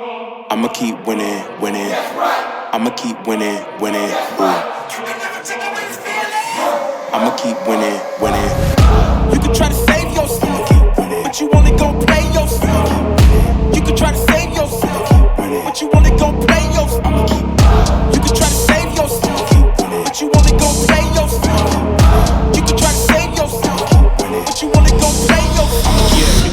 I'ma keep winning, winning. I'ma keep winning, winning. I'ma keep winning, winning. You can try to save yourself, but you only gon' play yourself. You can try to save yourself, but you only gon' play yourself. You can try to save yourself, but you only gon' play yourself. You can try to save yourself, but you only gon' play yourself. Yeah.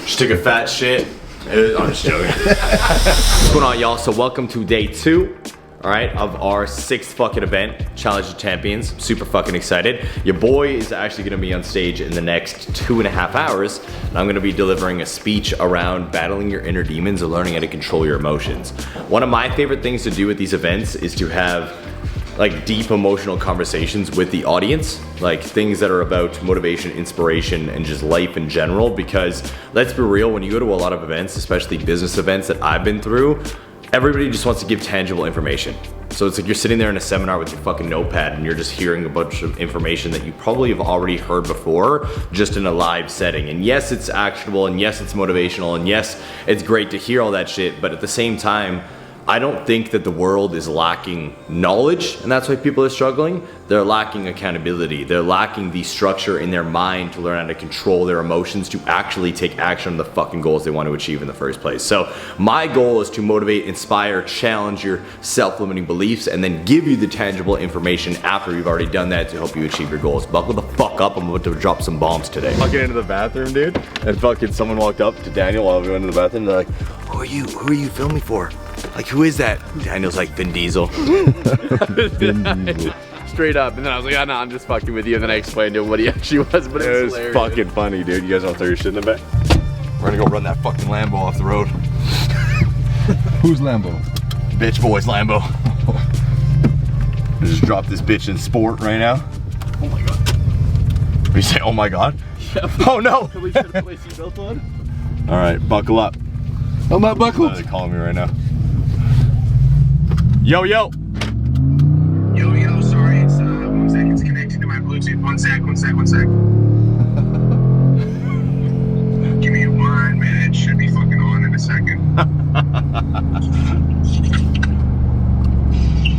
Just took a fat shit. I'm just joking. What's going on, y'all? So welcome to day 2, all right, of our 6th fucking event, Challenge of Champions. Super fucking excited. Your boy is actually gonna be on stage in the next 2.5 hours, and I'm gonna be delivering a speech around battling your inner demons and learning how to control your emotions. One of my favorite things to do at these events is to have like deep emotional conversations with the audience, like things that are about motivation, inspiration, and just life in general. Because let's be real, when you go to a lot of events, especially business events that I've been through, everybody just wants to give tangible information. So it's like you're sitting there in a seminar with your fucking notepad and you're just hearing a bunch of information that you probably have already heard before, just in a live setting. And yes, it's actionable, and yes, it's motivational, and yes, it's great to hear all that shit, but at the same time, I don't think that the world is lacking knowledge, and that's why people are struggling. They're lacking accountability. They're lacking the structure in their mind to learn how to control their emotions, to actually take action on the fucking goals they want to achieve in the first place. So my goal is to motivate, inspire, challenge your self-limiting beliefs, and then give you the tangible information after you've already done that to help you achieve your goals. Buckle the fuck up, I'm about to drop some bombs today. Fucking into the bathroom, dude, and fucking someone walked up to Daniel while we went into the bathroom. They're like, who are you filming for? Like, who is that? Daniel's like, Vin Diesel. Vin Diesel. Straight up. And then I was like, oh, no, I'm just fucking with you. And then I explained to him what he actually was, but it was hilarious. Fucking funny, dude. You guys want to throw your shit in the back? We're gonna go run that fucking Lambo off the road. Who's Lambo? Bitch boy's Lambo. Just drop this bitch in sport right now. Oh my god. What you say, oh my god? Yeah, oh no! Can we put a place seatbelt on? Alright, buckle up. I'm not buckled. They're calling me right now. Yo, yo. Yo, sorry, it's 1 sec, it's connected to my Bluetooth. One sec. Give me 1 minute, should be fucking on in a second.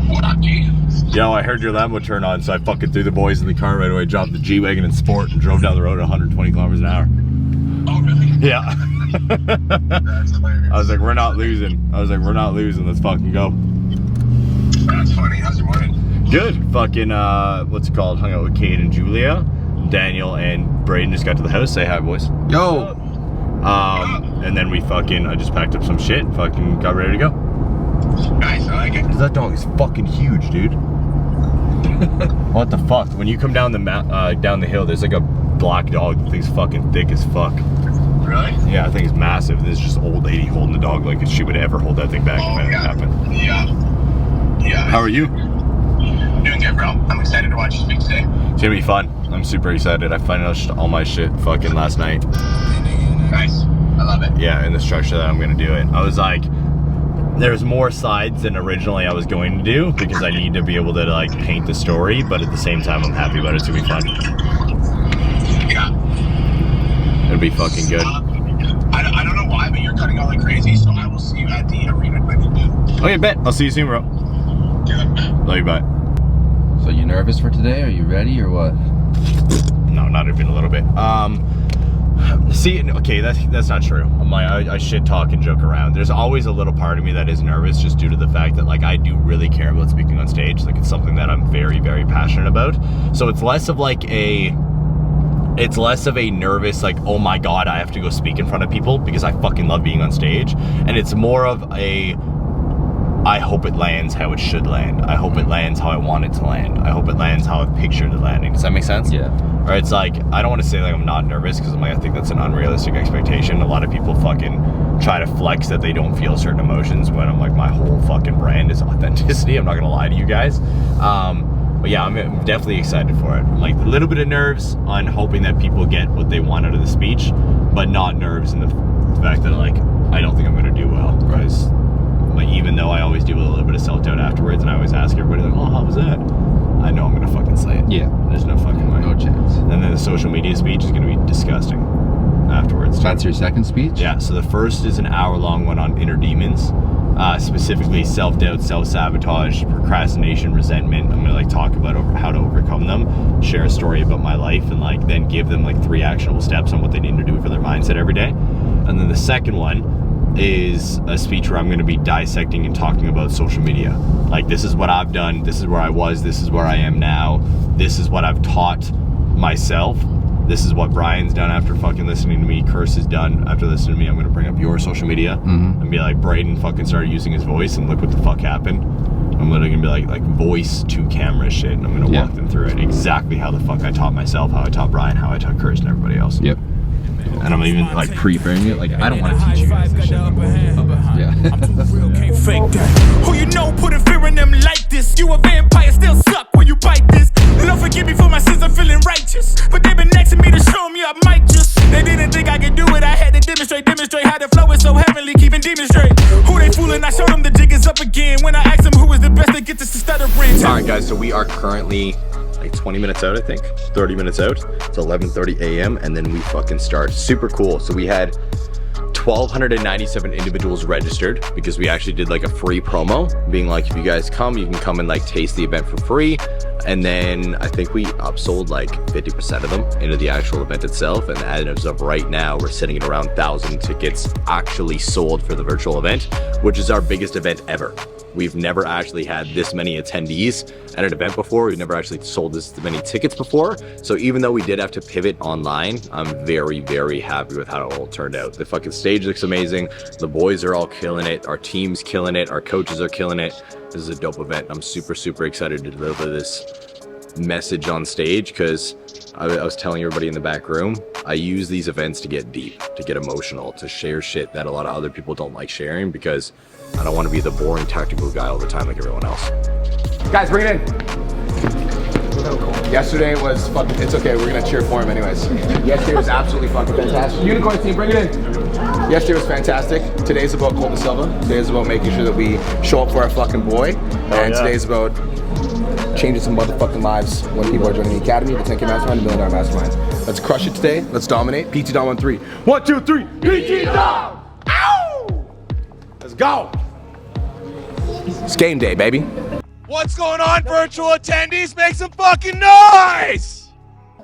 What up, dude? Yo, I heard your Lambo turn on, so I fucking threw the boys in the car right away, dropped the G-Wagon in sport, and drove down the road at 120 kilometers an hour. Oh, really? Yeah. That's hilarious. I was like, we're not losing, let's fucking go. That's funny. How's your morning? Good. Fucking, what's it called? Hung out with Kate and Julia. Daniel and Braden just got to the house. Say hi, boys. Yo. And then I just packed up some shit, fucking got ready to go. Nice, I like it. Cause that dog is fucking huge, dude. What the fuck? When you come down the hill, there's like a black dog. The thing's fucking thick as fuck. Really? Yeah, I think it's massive. There's just old lady holding the dog like if she would ever hold that thing back. Oh, if yeah. Happened. Yeah. How are you? Doing good, bro. I'm excited to watch you speak today. It's gonna be fun. I'm super excited. I finished all my shit fucking last night. Nice. I love it. Yeah, in the structure that I'm gonna do it. I was like, there's more sides than originally I was going to do because I need to be able to like paint the story, but at the same time I'm happy about it. It's gonna be fun. Yeah. It'll be fucking good. I don't know why, but you're cutting out like crazy, so I will see you at the arena quickly, dude. Okay, bet. I'll see you soon, bro. Love you, bye. So you nervous for today? Are you ready or what? No, not even a little bit. See, okay, that's not true. I shit talk and joke around. There's always a little part of me that is nervous just due to the fact that like I do really care about speaking on stage. Like it's something that I'm very, very passionate about. So it's less of a nervous like, oh my god, I have to go speak in front of people, because I fucking love being on stage. And it's more of a, I hope it lands how it should land. I hope it lands how I want it to land. I hope it lands how I've pictured it landing. Does that make sense? Yeah. Or it's like, I don't want to say like I'm not nervous, because I think that's an unrealistic expectation. A lot of people fucking try to flex that they don't feel certain emotions, when I'm like, my whole fucking brand is authenticity. I'm not gonna lie to you guys. But yeah, I'm definitely excited for it. Like a little bit of nerves on hoping that people get what they want out of the speech, but not nerves in the fact that like, I don't think I'm gonna do well. Because Like, even though I always do a little bit of self-doubt afterwards, and I always ask everybody, like, oh, how was that? I know I'm gonna fucking slay it. Yeah. There's no fucking way. No chance. And then the social media speech is gonna be disgusting afterwards. That's your second speech? Yeah, so the first is an hour-long one on inner demons, specifically self-doubt, self-sabotage, procrastination, resentment. I'm gonna like talk about how to overcome them, share a story about my life, and like then give them like 3 actionable steps on what they need to do for their mindset every day. And then the second one is a speech where I'm going to be dissecting and talking about social media. Like, this is what I've done, this is where I was, this is where I am now, this is what I've taught myself, this is what Brian's done after fucking listening to me, Curse has done after listening to me. I'm going to bring up your social media and be like, Braden fucking started using his voice and look what the fuck happened. I'm literally going to be like voice to camera shit, and I'm going to walk them through it, exactly how the fuck I taught myself, how I taught Brian, how I taught Curse and everybody else. Yep. And I'm even like pre-framing it, like I don't want to teach you guys this shit. Yeah. Can't fake that. Who you know putting fear in them like this? You a vampire, still suck when you bite this. Lord forgive me for my sins, I'm feeling righteous. But they've been asking me to show me I might just. They didn't think I could do it, I had to demonstrate how the flow is so heavenly, keeping demons straight. Who they fooling? I showed them the jig is up again. When I asked them who was the best, they get this to stutter brand. Alright guys, so we are currently like 20 minutes out, I think, 30 minutes out. It's 11:30 a.m. and then we fucking start. Super cool. So we had 1,297 individuals registered because we actually did like a free promo, being like, if you guys come, you can come and like taste the event for free. And then I think we upsold like 50% of them into the actual event itself. And as of right now, we're sitting at around 1,000 tickets actually sold for the virtual event, which is our biggest event ever. We've never actually had this many attendees at an event before. We've never actually sold this many tickets before. So even though we did have to pivot online, I'm very, very happy with how it all turned out. The fucking stage looks amazing. The boys are all killing it. Our team's killing it. Our coaches are killing it. This is a dope event. I'm super, super excited to deliver this message on stage because I was telling everybody in the back room, I use these events to get deep, to get emotional, to share shit that a lot of other people don't like sharing because I don't want to be the boring tactical guy all the time like everyone else. Guys, bring it in. Yesterday was fucking, it's okay, we're gonna cheer for him anyways. Yesterday was absolutely fucking fantastic. Unicorn team, bring it in. Yesterday was fantastic. Today's about DaSilva. Today's about making sure that we show up for our fucking boy. And today's about changing some motherfucking lives when people are joining the academy, the 10K mastermind, the $1 Million mastermind. Let's crush it today. Let's dominate. PT Dom on 3. 1, 2, 3. PT Dom! Ow! Let's go. It's game day, baby. What's going on, virtual attendees? Make some fucking noise!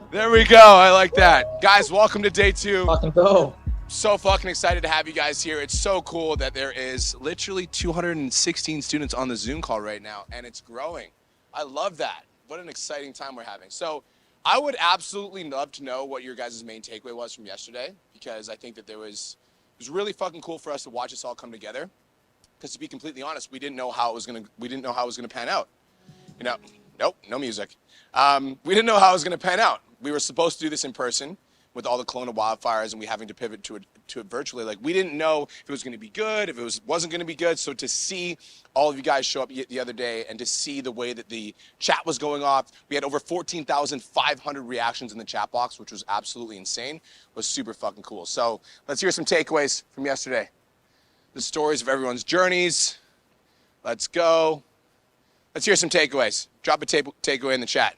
There we go. I like that. Guys, welcome to day 2. Fucking go. So fucking excited to have you guys here. It's so cool that there is literally 216 students on the Zoom call right now, and it's growing. I love that. What an exciting time we're having. So I would absolutely love to know what your guys' main takeaway was from yesterday, because I think that it was really fucking cool for us to watch this all come together. Because to be completely honest, we didn't know how it was gonna pan out. You know, nope, no music. We didn't know how it was gonna pan out. We were supposed to do this in person with all the Kelowna wildfires and we having to pivot to it virtually. Like, we didn't know if it was gonna be good, if it wasn't gonna be good. So to see all of you guys show up the other day and to see the way that the chat was going off, we had over 14,500 reactions in the chat box, which was absolutely insane. It was super fucking cool. So let's hear some takeaways from yesterday. The stories of everyone's journeys. Let's go. Let's hear some takeaways. Drop a takeaway in the chat.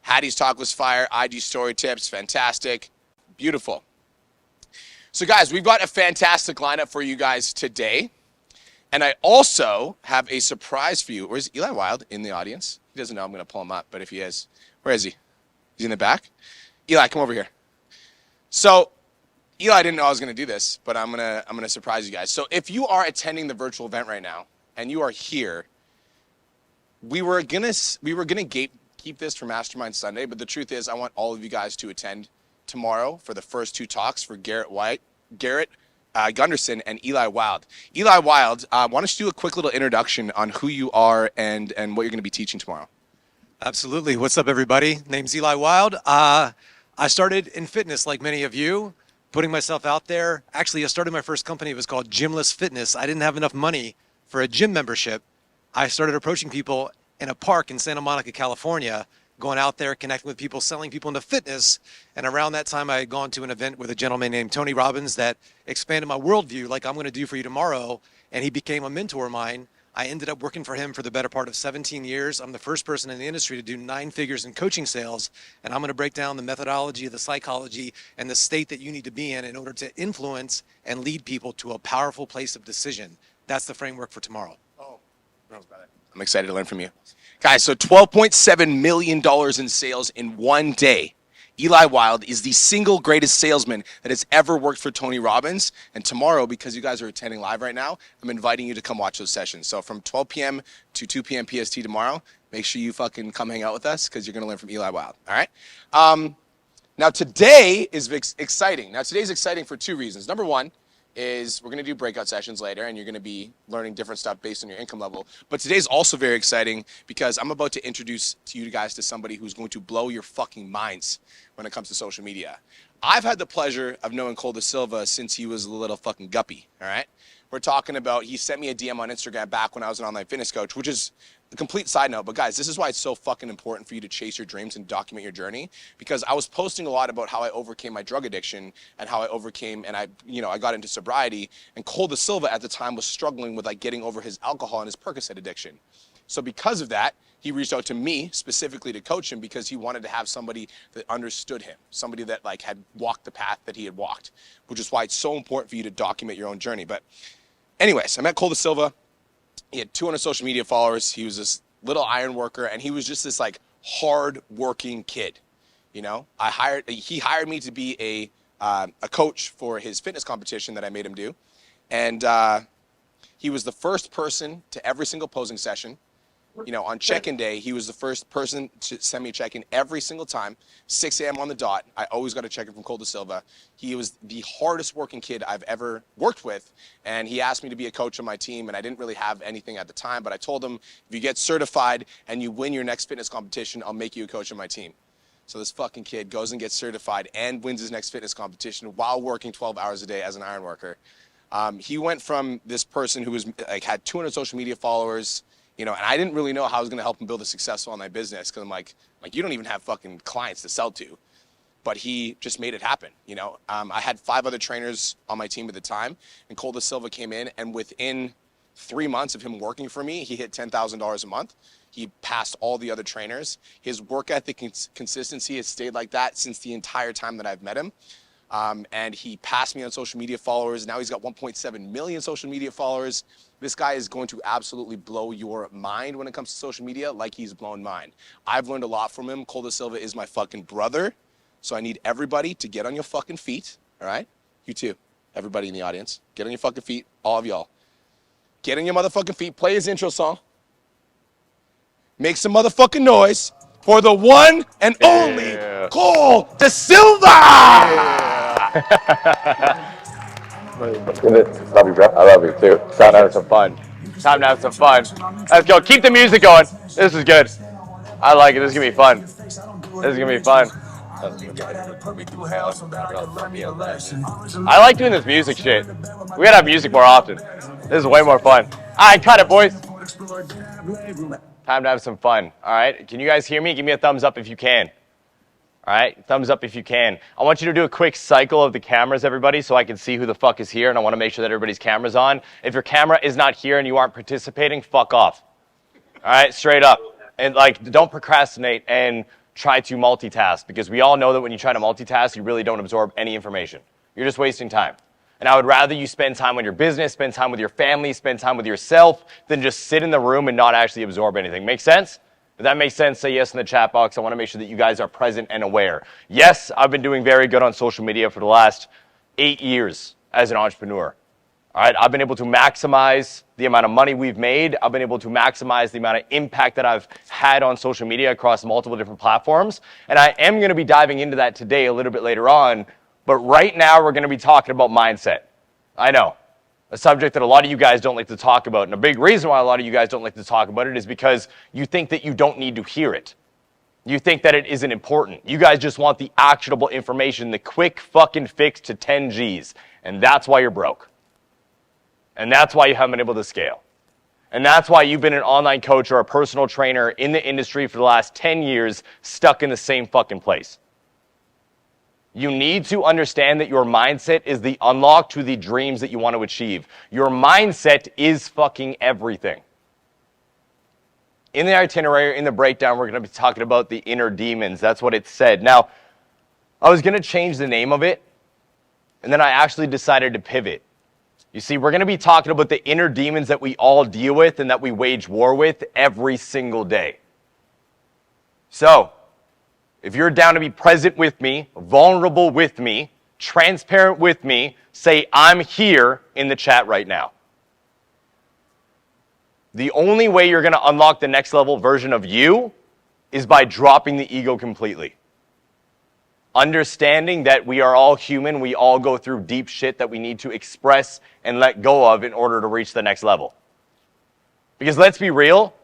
Hattie's talk was fire. IG story tips, fantastic. Beautiful. So guys, we've got a fantastic lineup for you guys today. And I also have a surprise for you. Where's Eli Wild in the audience? He doesn't know I'm going to pull him up, but if he is, where is he? He's in the back? Eli, come over here. So Eli didn't know I was going to do this, but I'm going to surprise you guys. So if you are attending the virtual event right now and you are here, we were going to keep this for Mastermind Sunday, but the truth is I want all of you guys to attend tomorrow for the first 2 talks for Garrett Gunderson and Eli Wild. Eli Wild, why don't you do a quick little introduction on who you are and what you're going to be teaching tomorrow? Absolutely. What's up, everybody? Name's Eli Wild. I started in fitness like many of you, putting myself out there. Actually, I started my first company. It was called Gymless Fitness. I didn't have enough money for a gym membership. I started approaching people in a park in Santa Monica, California, going out there, connecting with people, selling people into fitness. And around that time, I had gone to an event with a gentleman named Tony Robbins that expanded my worldview like I'm going to do for you tomorrow. and he became a mentor of mine. I ended up working for him for the better part of 17 years. I'm the first person in the industry to do 9 figures in coaching sales, and I'm going to break down the methodology, the psychology, and the state that you need to be in order to influence and lead people to a powerful place of decision. That's the framework for tomorrow. I'm excited to learn from you. Guys, so $12.7 million in sales in one day. Eli Wild is the single greatest salesman that has ever worked for Tony Robbins. And tomorrow, because you guys are attending live right now, I'm inviting you to come watch those sessions. So from 12 p.m. to 2 p.m. PST tomorrow, make sure you fucking come hang out with us because you're going to learn from Eli Wild. All right? Now, today is exciting. Now, today's exciting for 2 reasons. Number one is we're going to do breakout sessions later, and you're going to be learning different stuff based on your income level. But today's also very exciting because I'm about to introduce to you guys to somebody who's going to blow your fucking minds when it comes to social media. I've had the pleasure of knowing Cole DaSilva since he was a little fucking guppy, all right? We're talking about, he sent me a DM on Instagram back when I was an online fitness coach, which is a complete side note. But guys, this is why it's so fucking important for you to chase your dreams and document your journey, because I was posting a lot about how I overcame my drug addiction and how I overcame, and I got into sobriety. And Cole DaSilva at the time was struggling with like getting over his alcohol and his Percocet addiction. So because of that, he reached out to me specifically to coach him because he wanted to have somebody that understood him, somebody that like had walked the path that he had walked, which is why it's so important for you to document your own journey. But anyways, I met Cole DaSilva. He had 200 social media followers. He was this little iron worker, and he was just this like hard-working kid. You know, he hired me to be a coach for his fitness competition that I made him do, and he was the first person to every single posing session. You know, on check-in day, he was the first person to send me a check-in every single time, 6 a.m. on the dot. I always got a check-in from Cole DaSilva. He was the hardest working kid I've ever worked with, and he asked me to be a coach on my team, and I didn't really have anything at the time, but I told him, if you get certified and you win your next fitness competition, I'll make you a coach on my team. So this fucking kid goes and gets certified and wins his next fitness competition while working 12 hours a day as an iron worker. He went from this person who was like had 200 social media followers, you know, and I didn't really know how I was going to help him build a successful online business because I'm like, you don't even have fucking clients to sell to. But he just made it happen, you know. I had 5 other trainers on my team at the time, and Cole DaSilva came in, and within 3 months of him working for me, he hit $10,000 a month. He passed all the other trainers. His work ethic and consistency has stayed like that since the entire time that I've met him. And he passed me on social media followers. Now he's got 1.7 million social media followers. This guy is going to absolutely blow your mind when it comes to social media like he's blown mine. I've learned a lot from him. Cole DaSilva is my fucking brother. So I need everybody to get on your fucking feet, all right? You too, everybody in the audience. Get on your fucking feet, all of y'all. Get on your motherfucking feet, play his intro song. Make some motherfucking noise for the one and only Cole DaSilva! Love you, bro. I love you too. Time to have some fun. Time to have some fun. Let's go. Keep the music going. This is good. I like it. This is gonna be fun. This is gonna be fun. I like doing this music shit. We gotta have music more often. This is way more fun. All right, cut it, boys. Time to have some fun. All right. Can you guys hear me? Give me a thumbs up if you can. All right, thumbs up if you can. I want you to do a quick cycle of the cameras, everybody, so I can see who the fuck is here, and I want to make sure that everybody's camera's on. If your camera is not here and you aren't participating, fuck off. All right, straight up. And like, don't procrastinate and try to multitask, because we all know that when you try to multitask, you really don't absorb any information. You're just wasting time. And I would rather you spend time on your business, spend time with your family, spend time with yourself, than just sit in the room and not actually absorb anything. Make sense? If that makes sense, say yes in the chat box. I want to make sure that you guys are present and aware. Yes, I've been doing very good on social media for the last 8 years as an entrepreneur. All right, I've been able to maximize the amount of money we've made. I've been able to maximize the amount of impact that I've had on social media across multiple different platforms. And I am going to be diving into that today a little bit later on. But right now, we're going to be talking about mindset. I know. A subject that a lot of you guys don't like to talk about. And a big reason why a lot of you guys don't like to talk about it is because you think that you don't need to hear it. You think that it isn't important. You guys just want the actionable information, the quick fucking fix to 10 G's. And that's why you're broke. And that's why you haven't been able to scale. And that's why you've been an online coach or a personal trainer in the industry for the last 10 years, stuck in the same fucking place. You need to understand that your mindset is the unlock to the dreams that you want to achieve. Your mindset is fucking everything. In the itinerary, in the breakdown, we're going to be talking about the inner demons. That's what it said. Now, I was going to change the name of it, and then I actually decided to pivot. You see, we're going to be talking about the inner demons that we all deal with and that we wage war with every single day. So, if you're down to be present with me, vulnerable with me, transparent with me, say, I'm here in the chat right now. The only way you're going to unlock the next level version of you is by dropping the ego completely. Understanding that we are all human, we all go through deep shit that we need to express and let go of in order to reach the next level. Because let's be real,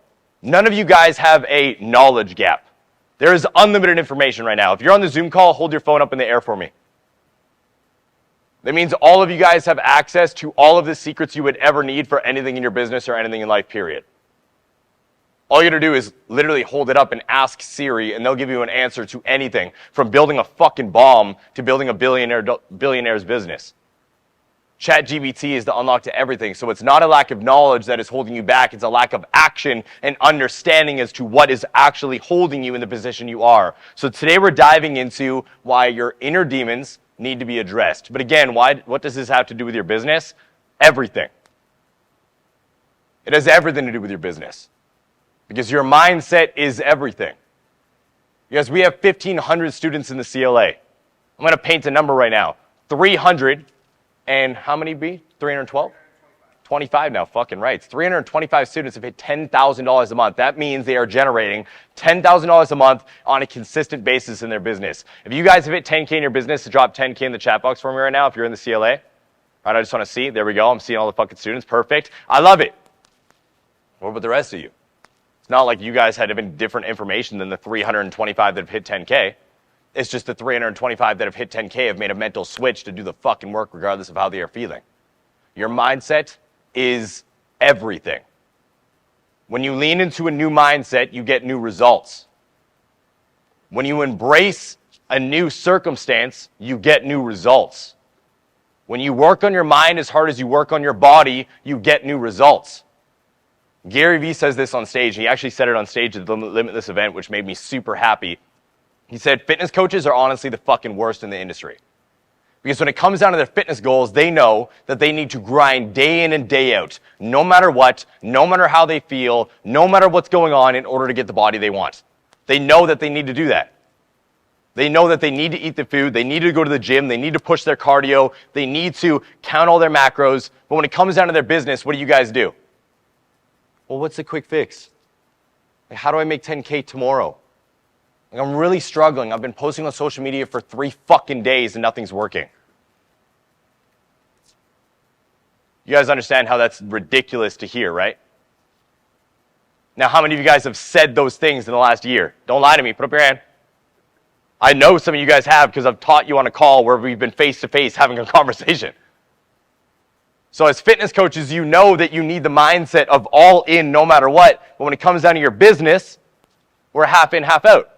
none of you guys have a knowledge gap. There is unlimited information right now. If you're on the Zoom call, hold your phone up in the air for me. That means all of you guys have access to all of the secrets you would ever need for anything in your business or anything in life, period. All you got to do is literally hold it up and ask Siri, and they'll give you an answer to anything, from building a fucking bomb to building a billionaire's business. ChatGPT is the unlock to everything, so it's not a lack of knowledge that is holding you back, it's a lack of action and understanding as to what is actually holding you in the position you are. So today we're diving into why your inner demons need to be addressed. But again, what does this have to do with your business? Everything. It has everything to do with your business. Because your mindset is everything. Because we have 1,500 students in the CLA. I'm going to paint a number right now. 300 and how many be? 312? 25 now, fucking right. 325 students have hit $10,000 a month. That means they are generating $10,000 a month on a consistent basis in their business. If you guys have hit 10K in your business, to drop 10K in the chat box for me right now if you're in the CLA. All right, I just want to see. There we go. I'm seeing all the fucking students. Perfect. I love it. What about the rest of you? It's not like you guys had even different information than the 325 that have hit 10K. It's just the 325 that have hit 10K have made a mental switch to do the fucking work regardless of how they are feeling. Your mindset is everything. When you lean into a new mindset, you get new results. When you embrace a new circumstance, you get new results. When you work on your mind as hard as you work on your body, you get new results. Gary Vee says this on stage. He actually said it on stage at the Limitless event, which made me super happy. He said, fitness coaches are honestly the fucking worst in the industry. Because when it comes down to their fitness goals, they know that they need to grind day in and day out, no matter what, no matter how they feel, no matter what's going on in order to get the body they want. They know that they need to do that. They know that they need to eat the food, they need to go to the gym, they need to push their cardio, they need to count all their macros. But when it comes down to their business, what do you guys do? Well, what's the quick fix? Like, how do I make 10K tomorrow? Like, I'm really struggling. I've been posting on social media for 3 fucking days and nothing's working. You guys understand how that's ridiculous to hear, right? Now, how many of you guys have said those things in the last year? Don't lie to me. Put up your hand. I know some of you guys have because I've taught you on a call where we've been face-to-face having a conversation. So as fitness coaches, you know that you need the mindset of all in no matter what. But when it comes down to your business, we're half in, half out.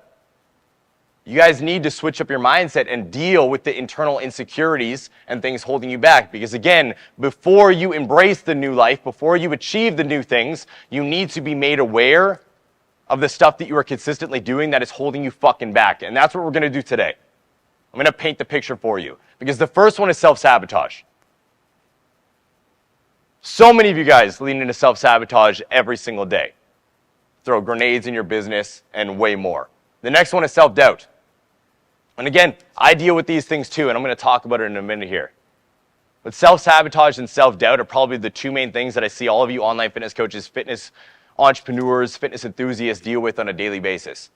You guys need to switch up your mindset and deal with the internal insecurities and things holding you back. Because again, before you embrace the new life, before you achieve the new things, you need to be made aware of the stuff that you are consistently doing that is holding you fucking back. And that's what we're going to do today. I'm going to paint the picture for you. Because the first one is self-sabotage. So many of you guys lean into self-sabotage every single day. Throw grenades in your business and way more. The next one is self-doubt. And again, I deal with these things too, and I'm going to talk about it in a minute here. But self-sabotage and self-doubt are probably the two main things that I see all of you online fitness coaches, fitness entrepreneurs, fitness enthusiasts deal with on a daily basis.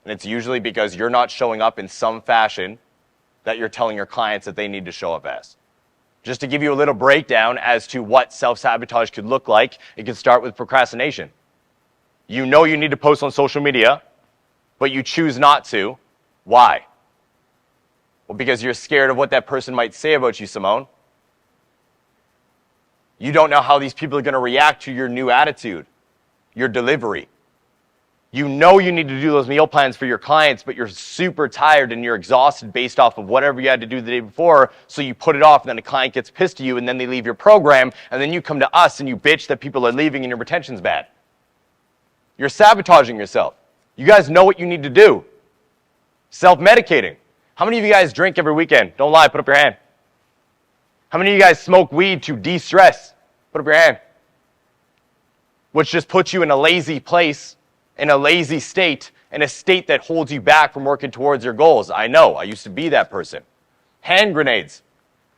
And it's usually because you're not showing up in some fashion that you're telling your clients that they need to show up as. Just to give you a little breakdown as to what self-sabotage could look like, it could start with procrastination. You know you need to post on social media, but you choose not to. Why? Well, because you're scared of what that person might say about you, Simone. You don't know how these people are going to react to your new attitude, your delivery. You know you need to do those meal plans for your clients, but you're super tired and you're exhausted based off of whatever you had to do the day before, so you put it off, and then a client gets pissed at you, and then they leave your program, and then you come to us and you bitch that people are leaving and your retention's bad. You're sabotaging yourself. You guys know what you need to do. Self-medicating. How many of you guys drink every weekend? Don't lie, put up your hand. How many of you guys smoke weed to de-stress? Put up your hand. Which just puts you in a lazy place, in a lazy state, in a state that holds you back from working towards your goals. I know, I used to be that person. Hand grenades.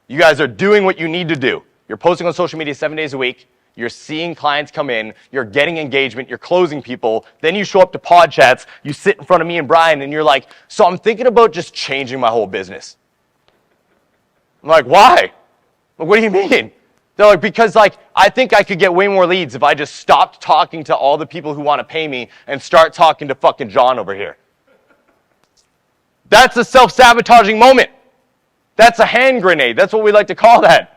You guys are doing what you need to do. You're posting on social media 7 days a week. You're seeing clients come in. You're getting engagement. You're closing people. Then you show up to pod chats. You sit in front of me and Brian, and you're like, so I'm thinking about just changing my whole business. I'm like, why? Like, what do you mean? They're like, because I think I could get way more leads if I just stopped talking to all the people who want to pay me and start talking to fucking John over here. That's a self-sabotaging moment. That's a hand grenade. That's what we like to call that.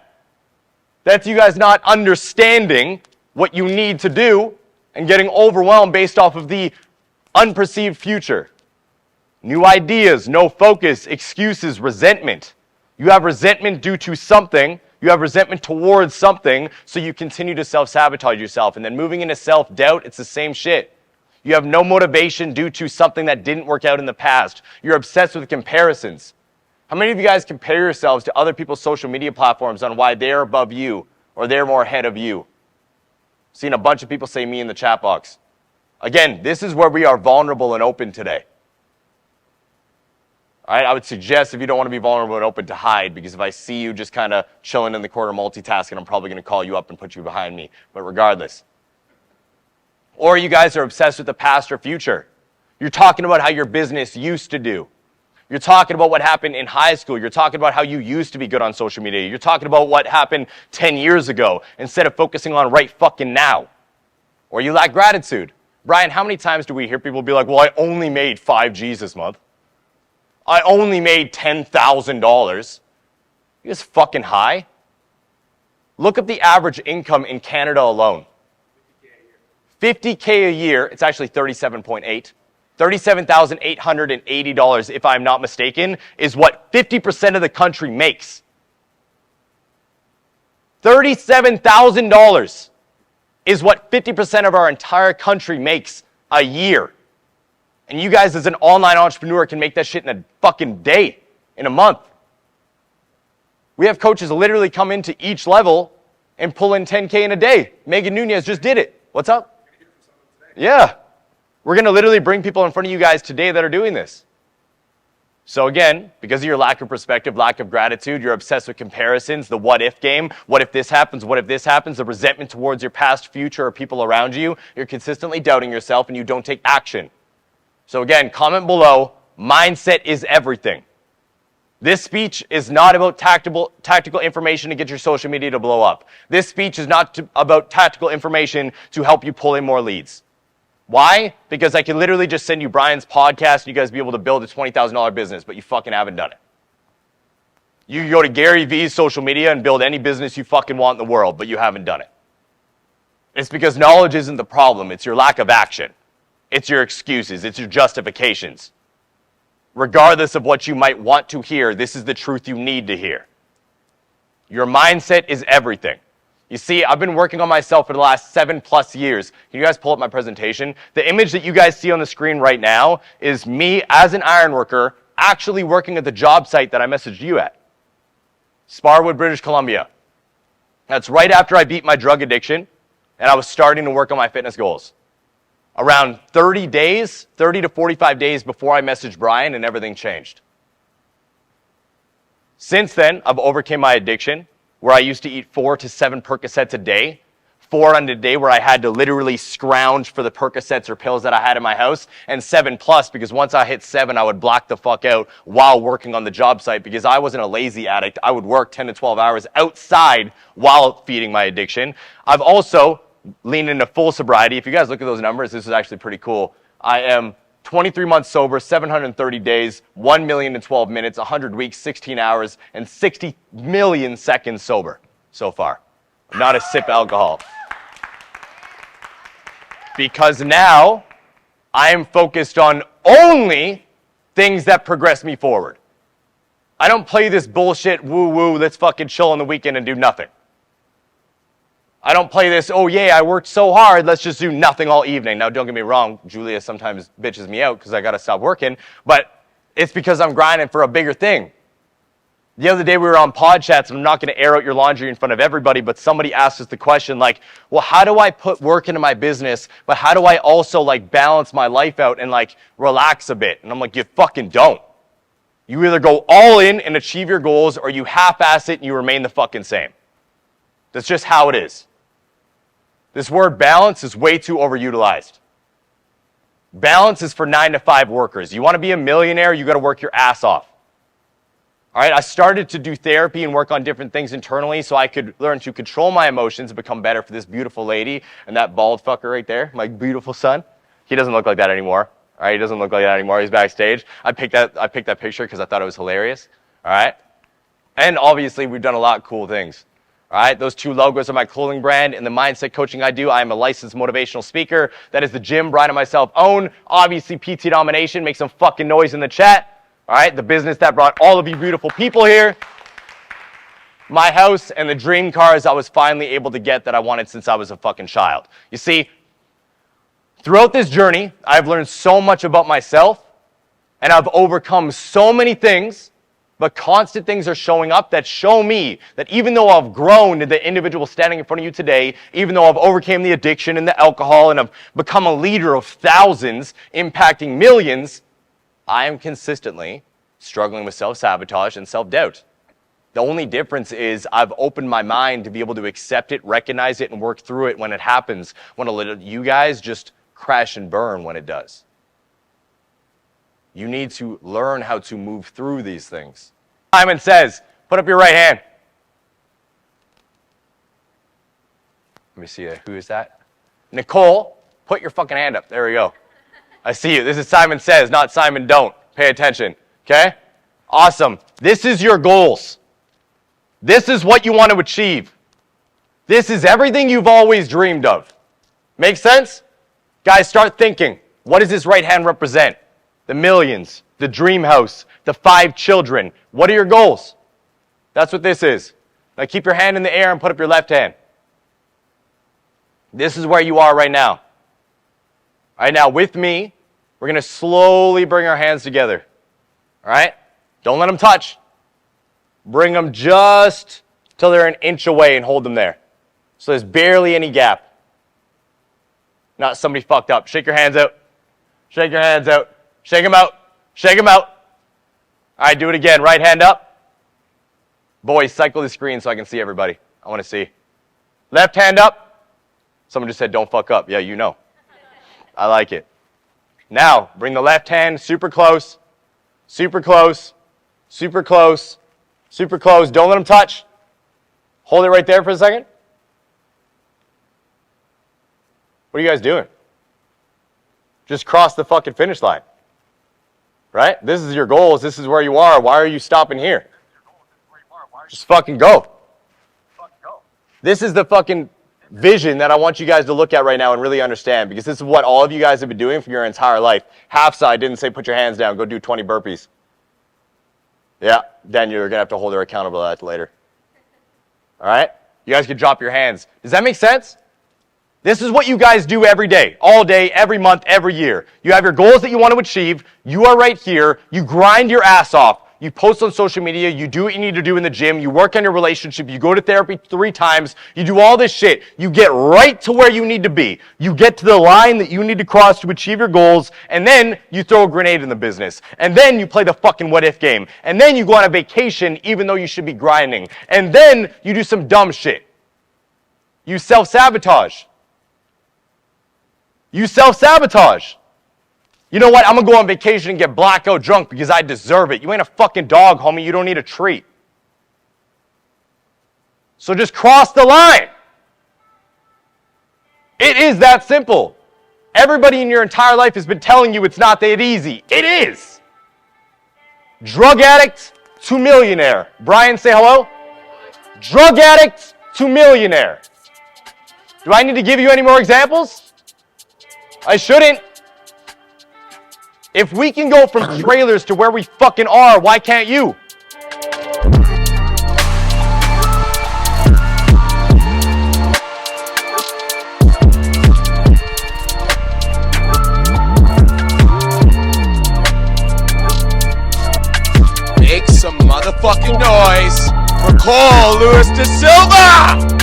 That's you guys not understanding what you need to do and getting overwhelmed based off of the unperceived future. New ideas, no focus, excuses, resentment. You have resentment due to something. You have resentment towards something, so you continue to self-sabotage yourself. And then moving into self-doubt, it's the same shit. You have no motivation due to something that didn't work out in the past. You're obsessed with comparisons. How many of you guys compare yourselves to other people's social media platforms on why they're above you or they're more ahead of you? Seen a bunch of people say me in the chat box. Again, this is where we are vulnerable and open today. All right, I would suggest if you don't want to be vulnerable and open to hide, because if I see you just kind of chilling in the corner multitasking, I'm probably going to call you up and put you behind me. But regardless. Or you guys are obsessed with the past or future. You're talking about how your business used to do. You're talking about what happened in high school. You're talking about how you used to be good on social media. You're talking about what happened 10 years ago instead of focusing on right fucking now. Or you lack gratitude. Brian, how many times do we hear people be like, well, I only made 5 G's this month. I only made $10,000. You just fucking high? Look up the average income in Canada alone. 50K a year. It's actually 37.8. $37,880, if I'm not mistaken, is what 50% of the country makes. $37,000 is what 50% of our entire country makes a year. And you guys as an online entrepreneur can make that shit in a fucking day, in a month. We have coaches literally come into each level and pull in 10K in a day. Megan Nunez just did it. What's up? Yeah. We're going to literally bring people in front of you guys today that are doing this. So again, because of your lack of perspective, lack of gratitude, you're obsessed with comparisons, the what if game. What if this happens? What if this happens? The resentment towards your past, future, or people around you. You're consistently doubting yourself and you don't take action. So again, comment below, mindset is everything. This speech is not about tactical information to get your social media to blow up. This speech is not about tactical information to help you pull in more leads. Why? Because I can literally just send you Brian's podcast and you guys be able to build a $20,000 business, but you fucking haven't done it. You can go to Gary V's social media and build any business you fucking want in the world, but you haven't done it. It's because knowledge isn't the problem. It's your lack of action. It's your excuses. It's your justifications. Regardless of what you might want to hear, this is the truth you need to hear. Your mindset is everything. You see, I've been working on myself for the last 7+ years. Can you guys pull up my presentation? The image that you guys see on the screen right now is me as an iron worker actually working at the job site that I messaged you at. Sparwood, British Columbia. That's right after I beat my drug addiction and I was starting to work on my fitness goals. Around 30 to 45 days before I messaged Brian, and everything changed. Since then, I've overcome my addiction, where I used to eat 4 to 7 Percocets a day. 4 on a day where I had to literally scrounge for the Percocets or pills that I had in my house, and 7+, because once I hit 7, I would black the fuck out while working on the job site, because I wasn't a lazy addict. I would work 10 to 12 hours outside while feeding my addiction. I've also leaned into full sobriety. If you guys look at those numbers, this is actually pretty cool. I am 23 months sober, 730 days, 1 million in 12 minutes, 100 weeks, 16 hours, and 60 million seconds sober so far. Not a sip of alcohol. Because now, I am focused on only things that progress me forward. I don't play this bullshit woo-woo, let's fucking chill on the weekend and do nothing. I don't play this, oh yeah, I worked so hard, let's just do nothing all evening. Now don't get me wrong, Julia sometimes bitches me out because I gotta stop working, but it's because I'm grinding for a bigger thing. The other day we were on pod chats, and I'm not going to air out your laundry in front of everybody, but somebody asked us the question like, well, how do I put work into my business, but how do I also like balance my life out and like relax a bit? And I'm like, you fucking don't. You either go all in and achieve your goals, or you half-ass it and you remain the fucking same. That's just how it is. This word balance is way too overutilized. Balance is for 9-to-5 workers. You want to be a millionaire, you got to work your ass off. All right, I started to do therapy and work on different things internally so I could learn to control my emotions and become better for this beautiful lady and that bald fucker right there, my beautiful son. He doesn't look like that anymore. All right, he doesn't look like that anymore. He's backstage. I picked that picture because I thought it was hilarious. All right, and obviously we've done a lot of cool things. All right, those 2 logos are my clothing brand and the mindset coaching I do. I am a licensed motivational speaker. That is the gym Brian and myself own. Obviously, PT Domination. Make some fucking noise in the chat. All right, the business that brought all of you beautiful people here. My house and the dream cars I was finally able to get that I wanted since I was a fucking child. You see, throughout this journey, I've learned so much about myself, and I've overcome so many things, but constant things are showing up that show me that even though I've grown to the individual standing in front of you today, even though I've overcame the addiction and the alcohol and I've become a leader of thousands, impacting millions, I am consistently struggling with self-sabotage and self-doubt. The only difference is I've opened my mind to be able to accept it, recognize it, and work through it when it happens, when a little you guys just crash and burn when it does. You need to learn how to move through these things. Simon says, put up your right hand. Let me see, who is that? Nicole, put your fucking hand up. There we go. I see you. This is Simon Says, not Simon Don't. Pay attention, okay? Awesome. This is your goals. This is what you want to achieve. This is everything you've always dreamed of. Make sense? Guys, start thinking. What does this right hand represent? The millions, the dream house, the 5 children. What are your goals? That's what this is. Now keep your hand in the air and put up your left hand. This is where you are right now. All right, now with me, we're going to slowly bring our hands together. All right? Don't let them touch. Bring them just till they're an inch away and hold them there. So there's barely any gap. Not somebody fucked up. Shake your hands out. Shake your hands out. Shake them out. Shake them out. All right, do it again. Right hand up. Boys, cycle the screen so I can see everybody. I want to see. Left hand up. Someone just said, don't fuck up. Yeah, you know. I like it. Now, bring the left hand super close, super close, super close, super close. Don't let them touch. Hold it right there for a second. What are you guys doing? Just cross the fucking finish line. Right? This is your goals. This is where you are. Why are you stopping here? Just fucking go. This is the fucking vision that I want you guys to look at right now and really understand, because this is what all of you guys have been doing for your entire life. Half side didn't say put your hands down, go do 20 burpees. Yeah, then you're going to have to hold her accountable to that later. All right? You guys can drop your hands. Does that make sense? This is what you guys do every day, all day, every month, every year. You have your goals that you want to achieve. You are right here. You grind your ass off. You post on social media. You do what you need to do in the gym. You work on your relationship. You go to therapy 3 times. You do all this shit. You get right to where you need to be. You get to the line that you need to cross to achieve your goals. And then you throw a grenade in the business. And then you play the fucking what if game. And then you go on a vacation even though you should be grinding. And then you do some dumb shit. You self-sabotage. You self-sabotage. You know what? I'm going to go on vacation and get blackout drunk because I deserve it. You ain't a fucking dog, homie. You don't need a treat. So just cross the line. It is that simple. Everybody in your entire life has been telling you it's not that easy. It is. Drug addict to millionaire. Brian, say hello. Drug addict to millionaire. Do I need to give you any more examples? I shouldn't. If we can go from trailers to where we fucking are, why can't you? Make some motherfucking noise for Cole Lewis DaSilva!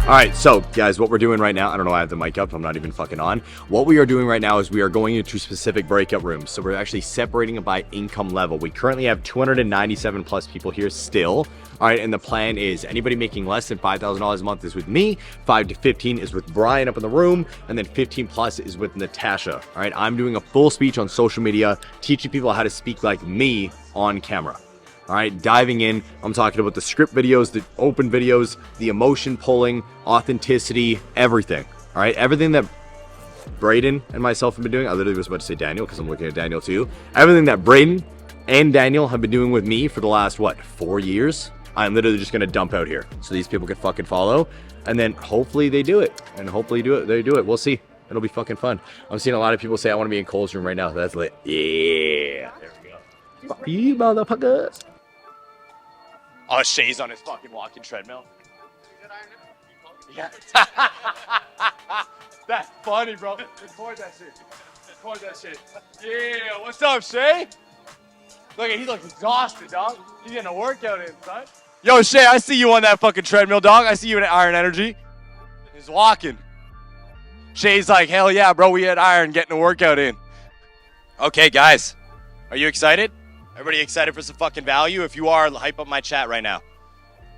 All right, so guys, what we're doing right now, I don't know, I have the mic up, I'm not even fucking on. What we are doing right now is we are going into specific breakout rooms. So we're actually separating it by income level. We currently have 297 plus people here still. All right, and the plan is anybody making less than $5,000 a month is with me, 5 to 15 is with Brian up in the room, and then 15 plus is with Natasha. All right, I'm doing a full speech on social media, teaching people how to speak like me on camera. All right, diving in, I'm talking about the script videos, the open videos, the emotion pulling, authenticity, everything. All right, everything that Braden and myself have been doing. I literally was about to say Daniel because I'm looking at Daniel too. Everything that Braden and Daniel have been doing with me for the last, 4 years? I'm literally just going to dump out here so these people can fucking follow. And then hopefully they do it. And hopefully they do it. We'll see. It'll be fucking fun. I'm seeing a lot of people say I want to be in Cole's room right now. That's lit. Yeah. There we go. Fuck you, motherfuckers. Oh, Shay's on his fucking walking treadmill. Yeah. That's funny, bro. Record that shit. Record that shit. Yeah, what's up, Shay? Look, he looks exhausted, dog. He's getting a workout in, son. Yo, Shay, I see you on that fucking treadmill, dog. I see you in Iron Energy. He's walking. Shay's like, hell yeah, bro, we at Iron getting a workout in. Okay, guys, are you excited? Everybody excited for some fucking value? If you are, hype up my chat right now.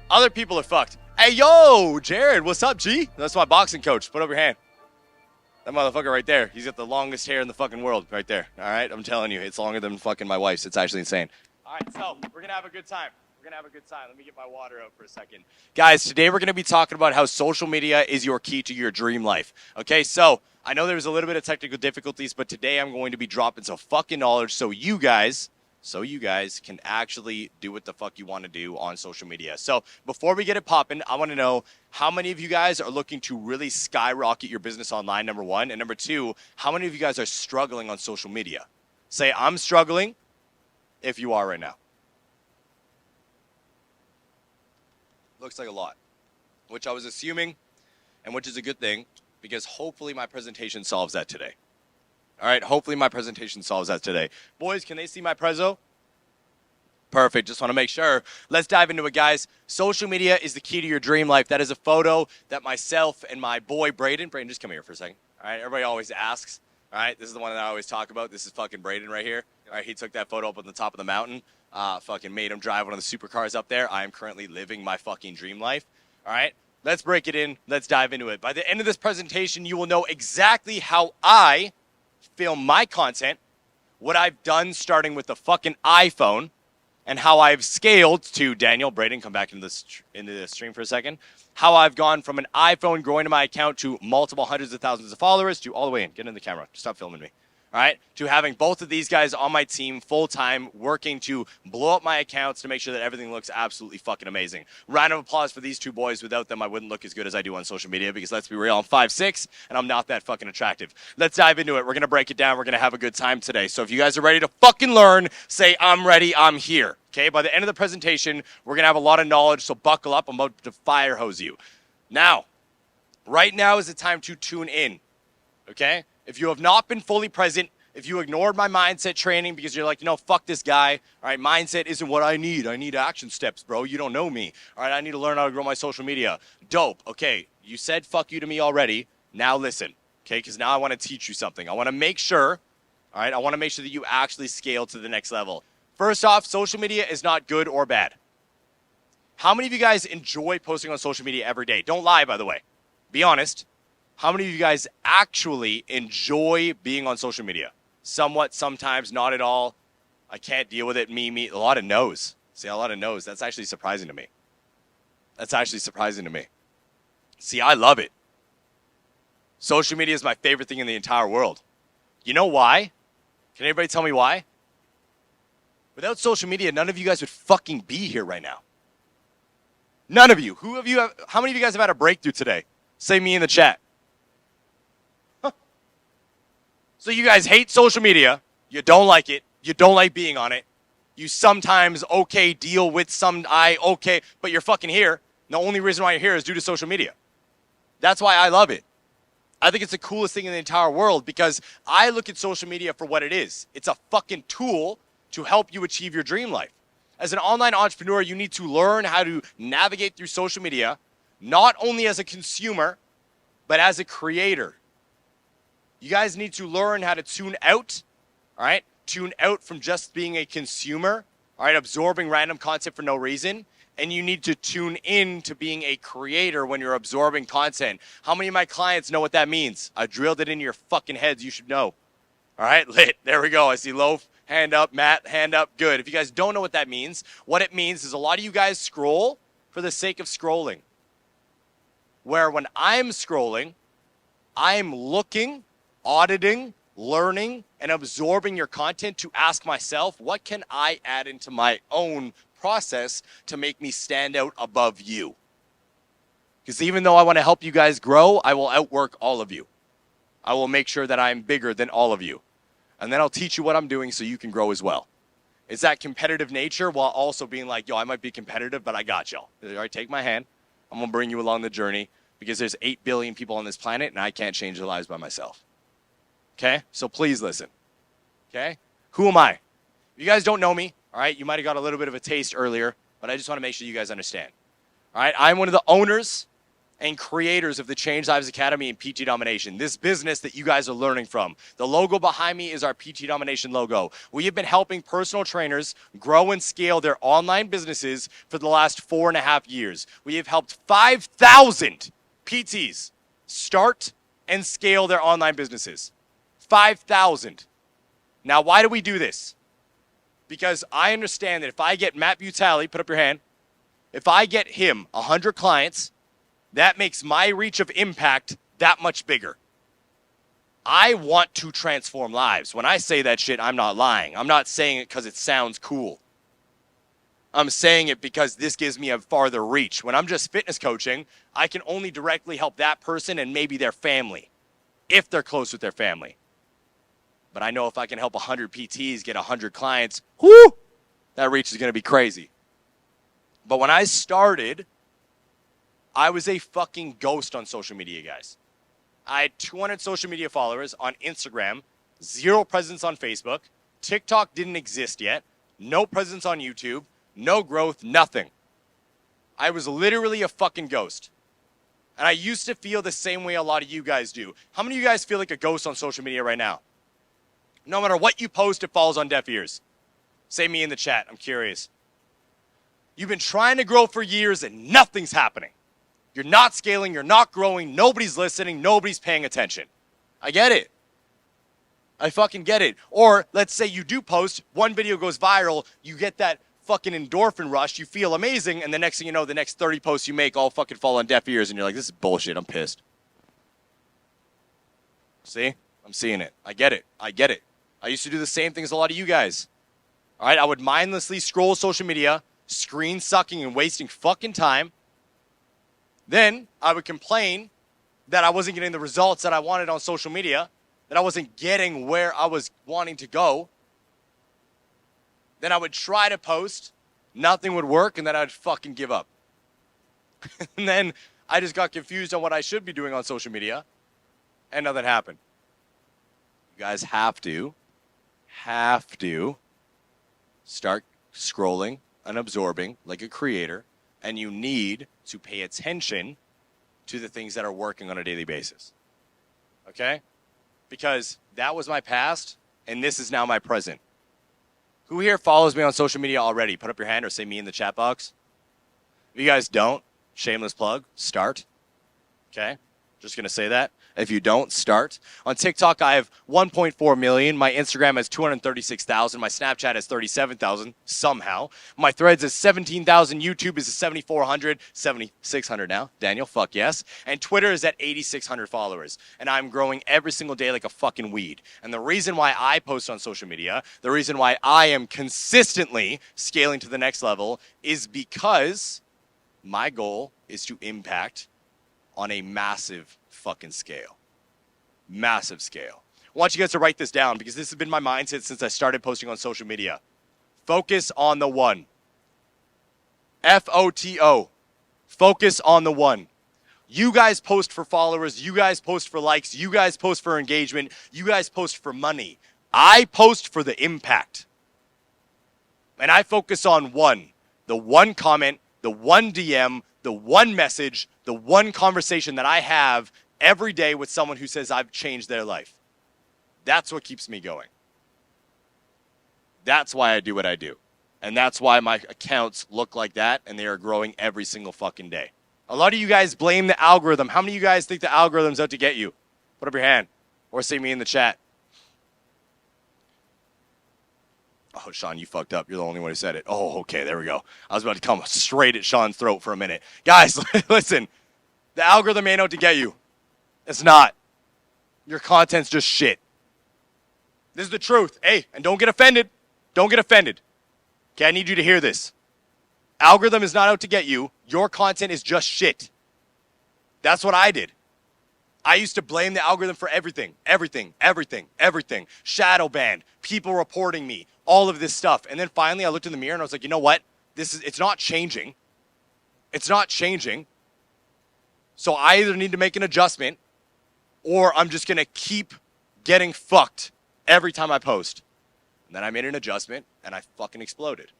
Other people are fucked. Hey, yo, Jared, what's up, G? That's my boxing coach. Put up your hand. That motherfucker right there. He's got the longest hair in the fucking world right there. All right? I'm telling you, it's longer than fucking my wife's. It's actually insane. All right, so we're going to have a good time. We're going to have a good time. Let me get my water out for a second. Guys, today we're going to be talking about how social media is your key to your dream life. Okay, so I know there was a little bit of technical difficulties, but today I'm going to be dropping some fucking knowledge so you guys can actually do what the fuck you want to do on social media. So before we get it popping, I want to know how many of you guys are looking to really skyrocket your business online, number one, and number two, how many of you guys are struggling on social media? Say, I'm struggling if you are right now. Looks like a lot, which I was assuming, and which is a good thing, because hopefully my presentation solves that today. All right, hopefully my presentation solves that today. Boys, can they see my prezzo? Perfect, just want to make sure. Let's dive into it, guys. Social media is the key to your dream life. That is a photo that myself and my boy Braden, just come here for a second. All right, everybody always asks. All right, this is the one that I always talk about. This is fucking Braden right here. All right, he took that photo up on the top of the mountain. Fucking made him drive one of the supercars up there. I am currently living my fucking dream life. All right, let's break it in. Let's dive into it. By the end of this presentation, you will know exactly how I film my content, what I've done starting with the fucking iPhone, and how I've scaled to Daniel, Braden, come back into the stream for a second, how I've gone from an iPhone growing to my account to multiple hundreds of thousands of followers to all the way in. Get in the camera. Stop filming me. All right, to having both of these guys on my team full-time, working to blow up my accounts to make sure that everything looks absolutely fucking amazing. Round of applause for these two boys. Without them, I wouldn't look as good as I do on social media because let's be real, I'm 5'6", and I'm not that fucking attractive. Let's dive into it. We're going to break it down. We're going to have a good time today. So if you guys are ready to fucking learn, say, I'm ready, I'm here. Okay, by the end of the presentation, we're going to have a lot of knowledge, so buckle up. I'm about to fire hose you. Now, right now is the time to tune in, okay? If you have not been fully present, if you ignored my mindset training because you're like, fuck this guy, all right, mindset isn't what I need. I need action steps, bro. You don't know me. All right, I need to learn how to grow my social media. Dope. Okay, you said fuck you to me already. Now listen, okay, because now I want to teach you something. I want to make sure, all right, I want to make sure that you actually scale to the next level. First off, social media is not good or bad. How many of you guys enjoy posting on social media every day? Don't lie, by the way. Be honest. How many of you guys actually enjoy being on social media? Somewhat, sometimes, not at all. I can't deal with it. Me. A lot of no's. See, a lot of no's. That's actually surprising to me. See, I love it. Social media is my favorite thing in the entire world. You know why? Can anybody tell me why? Without social media, none of you guys would fucking be here right now. None of you. How many of you guys have had a breakthrough today? Say me in the chat. Huh. So you guys hate social media. You don't like it. You don't like being on it. You sometimes deal with but you're fucking here. The only reason why you're here is due to social media. That's why I love it. I think it's the coolest thing in the entire world because I look at social media for what it is. It's a fucking tool to help you achieve your dream life. As an online entrepreneur, you need to learn how to navigate through social media, not only as a consumer, but as a creator. You guys need to learn how to tune out, all right? Tune out from just being a consumer, all right, absorbing random content for no reason. And you need to tune in to being a creator when you're absorbing content. How many of my clients know what that means? I drilled it into your fucking heads. You should know. All right, lit. There we go. I see Loaf, hand up. Matt, hand up. Good. If you guys don't know what that means, what it means is a lot of you guys scroll for the sake of scrolling. Where when I'm scrolling, I'm looking, auditing, learning, and absorbing your content to ask myself, what can I add into my own process to make me stand out above you? Because even though I want to help you guys grow, I will outwork all of you. I will make sure that I'm bigger than all of you. And then I'll teach you what I'm doing so you can grow as well. It's that competitive nature while also being like, yo, I might be competitive, but I got y'all. All right, take my hand. I'm going to bring you along the journey because there's 8 billion people on this planet and I can't change their lives by myself. Okay? So please listen. Okay? Who am I? If you guys don't know me, all right, you might have got a little bit of a taste earlier, but I just want to make sure you guys understand. All right, I'm one of the owners and creators of the Change Lives Academy and PT Domination, this business that you guys are learning from. The logo behind me is our PT Domination logo. We have been helping personal trainers grow and scale their online businesses for the last 4.5 years. We have helped 5,000 PTs start and scale their online businesses. 5,000. Now, why do we do this? Because I understand that if I get Matt Butali, put up your hand, if I get him 100 clients, that makes my reach of impact that much bigger. I want to transform lives. When I say that shit, I'm not lying. I'm not saying it because it sounds cool. I'm saying it because this gives me a farther reach. When I'm just fitness coaching, I can only directly help that person and maybe their family, if they're close with their family. But I know if I can help 100 PTs get 100 clients, whoo, that reach is going to be crazy. But when I started, I was a fucking ghost on social media, guys. I had 200 social media followers on Instagram, 0 presence on Facebook. TikTok didn't exist yet. No presence on YouTube. No growth, nothing. I was literally a fucking ghost. And I used to feel the same way a lot of you guys do. How many of you guys feel like a ghost on social media right now? No matter what you post, it falls on deaf ears. Say me in the chat. I'm curious. You've been trying to grow for years and nothing's happening. You're not scaling. You're not growing. Nobody's listening. Nobody's paying attention. I get it. I fucking get it. Or let's say you do post, one video goes viral, you get that fucking endorphin rush, you feel amazing, and the next thing you know, the next 30 posts you make all fucking fall on deaf ears, and you're like, this is bullshit. I'm pissed. See? I'm seeing it. I get it. I get it. I used to do the same thing as a lot of you guys. All right? I would mindlessly scroll social media, screen sucking and wasting fucking time. Then I would complain that I wasn't getting the results that I wanted on social media, that I wasn't getting where I was wanting to go. Then I would try to post, nothing would work, and then I'd fucking give up. And then I just got confused on what I should be doing on social media, and nothing happened. You guys have to start scrolling and absorbing like a creator, and you need to pay attention to the things that are working on a daily basis. Okay? Because that was my past, and this is now my present. Who here follows me on social media already? Put up your hand or say me in the chat box. If you guys don't, shameless plug, start. Okay? Just going to say that. If you don't, start. On TikTok, I have 1.4 million. My Instagram has 236,000. My Snapchat has 37,000 somehow. My Threads is 17,000. YouTube is 7,400, 7,600 now. Daniel, fuck yes. And Twitter is at 8,600 followers. And I'm growing every single day like a fucking weed. And the reason why I post on social media, the reason why I am consistently scaling to the next level is because my goal is to impact on a massive fucking scale. Massive scale. I want you guys to write this down because this has been my mindset since I started posting on social media. Focus on the one. FOTO. Focus on the one. You guys post for followers. You guys post for likes. You guys post for engagement. You guys post for money. I post for the impact. And I focus on one. The one comment, the one DM, the one message, the one conversation that I have every day with someone who says I've changed their life. That's what keeps me going. That's why I do what I do. And that's why my accounts look like that, and they are growing every single fucking day. A lot of you guys blame the algorithm. How many of you guys think the algorithm's out to get you? Put up your hand. Or say me in the chat. Oh, Sean, you fucked up. You're the only one who said it. Oh, okay, there we go. I was about to come straight at Sean's throat for a minute. Guys, listen. The algorithm ain't out to get you. It's not. Your content's just shit. This is the truth. Hey, and don't get offended. Don't get offended. Okay, I need you to hear this. Algorithm is not out to get you. Your content is just shit. That's what I did. I used to blame the algorithm for everything. Shadow banned, people reporting me, all of this stuff. And then finally I looked in the mirror and I was like, you know what? It's not changing. It's not changing. So I either need to make an adjustment or I'm just going to keep getting fucked every time I post. And then I made an adjustment and I fucking exploded.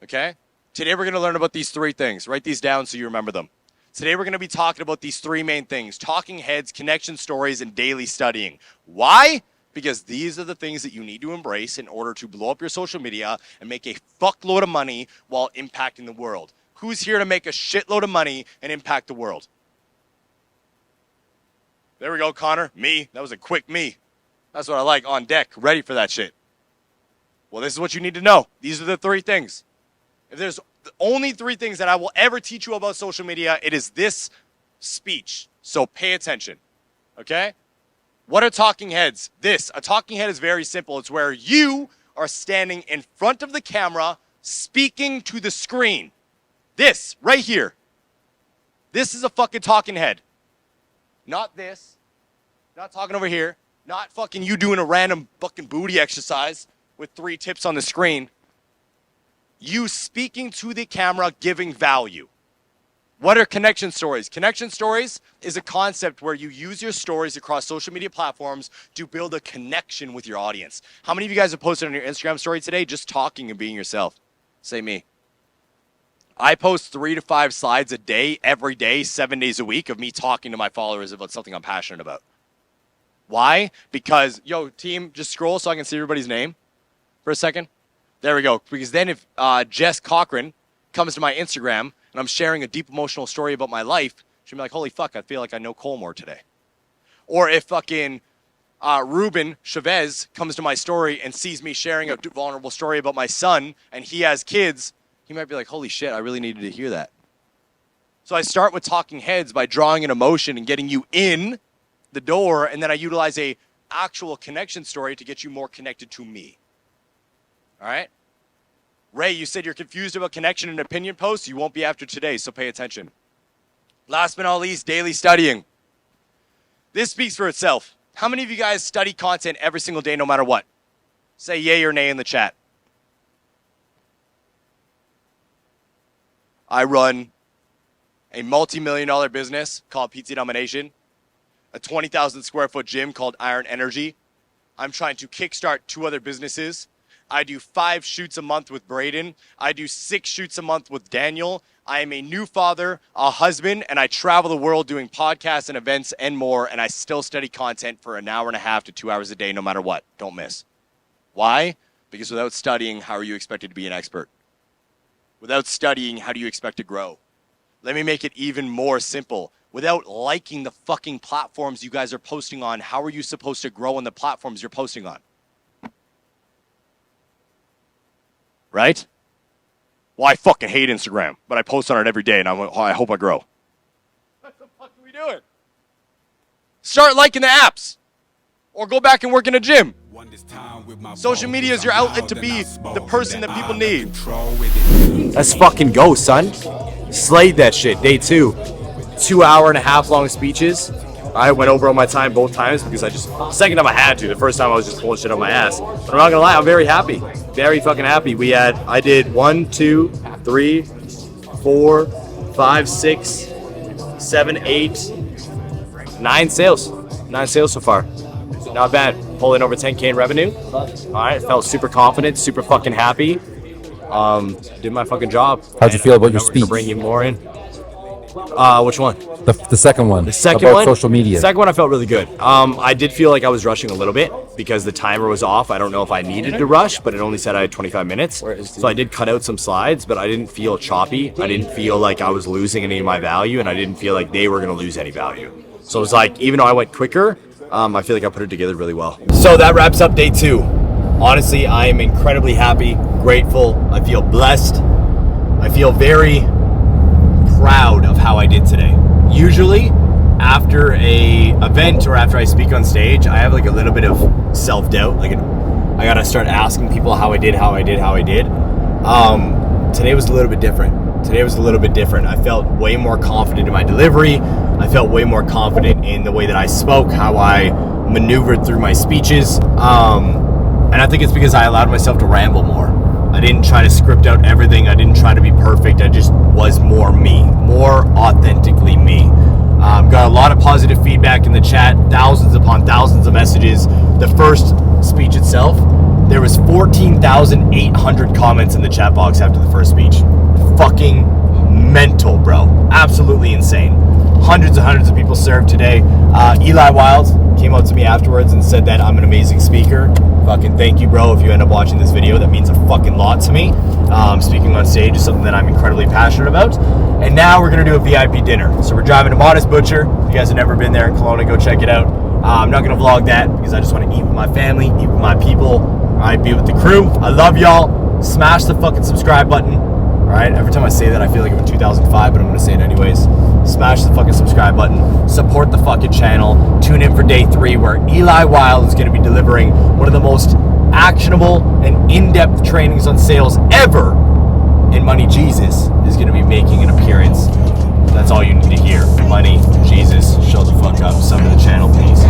Okay? Today we're going to learn about these three things. Write these down so you remember them. Today we're going to be talking about these three main things: talking heads, connection stories, and daily studying. Why? Because these are the things that you need to embrace in order to blow up your social media and make a fuckload of money while impacting the world. Who's here to make a shitload of money and impact the world? There we go, Connor. Me. That was a quick me. That's what I like, on deck, ready for that shit. Well, this is what you need to know. These are the three things. If there's only three things that I will ever teach you about social media, it is this speech. So pay attention, okay? What are talking heads? A talking head is very simple. It's where you are standing in front of the camera speaking to the screen. This, right here. This is a fucking talking head. Not this. Not talking over here. Not fucking you doing a random fucking booty exercise with 3 tips on the screen. You speaking to the camera, giving value. What are connection stories? Connection stories is a concept where you use your stories across social media platforms to build a connection with your audience. How many of you guys have posted on your Instagram story today just talking and being yourself? Say me. I post 3 to 5 slides a day, every day, 7 days a week of me talking to my followers about something I'm passionate about. Why? Because, yo, team, just scroll so I can see everybody's name for a second. There we go. Because then if Jess Cochran comes to my Instagram and I'm sharing a deep emotional story about my life, she'll be like, holy fuck, I feel like I know Cole more today. Or if fucking Ruben Chavez comes to my story and sees me sharing a vulnerable story about my son and he has kids, he might be like, holy shit, I really needed to hear that. So I start with talking heads by drawing an emotion and getting you in the door, and then I utilize a actual connection story to get you more connected to me. All right? Ray, you said you're confused about connection and opinion posts. You won't be after today, so pay attention. Last but not least, daily studying. This speaks for itself. How many of you guys study content every single day no matter what? Say yay or nay in the chat. I run a multi-million-dollar business called Pizza Domination, a 20,000 square foot gym called Iron Energy. I'm trying to kickstart 2 other businesses. I do 5 shoots a month with Braden. I do 6 shoots a month with Daniel. I am a new father, a husband, and I travel the world doing podcasts and events and more, and I still study content for an hour and a half to 2 hours a day no matter what. Don't miss. Why? Because without studying, how are you expected to be an expert? Without studying, how do you expect to grow? Let me make it even more simple. without liking the fucking platforms you guys are posting on, how are you supposed to grow on the platforms you're posting on? Right? Well, I fucking hate Instagram, but I post on it every day, and I hope I grow. What the fuck are we doing? Start liking the apps, or go back and work in a gym. Social media is your outlet to be the person that people need. Let's fucking go, son. Slayed that shit. Day 2. 2.5-hour long speeches. I went over on my time both times because second time I had to. The first time I was just pulling shit on my ass. But I'm not gonna lie, I'm very happy. Very fucking happy. I did 1, 2, 3, 4, 5, 6, 7, 8, 9 sales. 9 sales so far. Not bad. Pulling over 10K in revenue. Alright, felt super confident, super fucking happy. Did my fucking job. How'd you feel about your speech? Bring you more in. Which one? The second one. The second about one? social media. The second one I felt really good. I did feel like I was rushing a little bit because the timer was off. I don't know if I needed to rush, but it only said I had 25 minutes. So I did cut out some slides, but I didn't feel choppy. I didn't feel like I was losing any of my value, and I didn't feel like they were going to lose any value. So it was like, even though I went quicker, I feel like I put it together really well. So that wraps up day 2. Honestly, I am incredibly happy, grateful. I feel blessed. I feel very proud of how I did today. Usually, after a event or after I speak on stage, I have like a little bit of self-doubt. Like I gotta start asking people how I did. Today was a little bit different. I felt way more confident in my delivery. I felt way more confident in the way that I spoke, how I maneuvered through my speeches. And I think it's because I allowed myself to ramble more. I didn't try to script out everything. I didn't try to be perfect. I just was more me, more authentically me. Got a lot of positive feedback in the chat, thousands upon thousands of messages. The first speech itself, there was 14,800 comments in the chat box after the first speech. Fucking mental, bro. Absolutely insane. Hundreds and hundreds of people served today. Eli Wild came up to me afterwards and said that I'm an amazing speaker. Fucking thank you, bro. If you end up watching this video, that means a fucking lot to me. Speaking on stage is something that I'm incredibly passionate about. And now we're gonna do a VIP dinner. So we're driving to Modest Butcher. If you guys have never been there in Kelowna, go check it out. I'm not gonna vlog that because I just want to eat with my family, eat with my people. Alright, be with the crew. I love y'all. Smash the fucking subscribe button. Alright, every time I say that I feel like I'm in 2005, but I'm gonna say it anyways. Smash the fucking subscribe button. Support the fucking channel. Tune in for day 3 where Eli Wild is gonna be delivering one of the most actionable and in-depth trainings on sales ever. And Money Jesus is gonna be making an appearance. That's all you need to hear. Money Jesus, show the fuck up. Sub to the channel, please.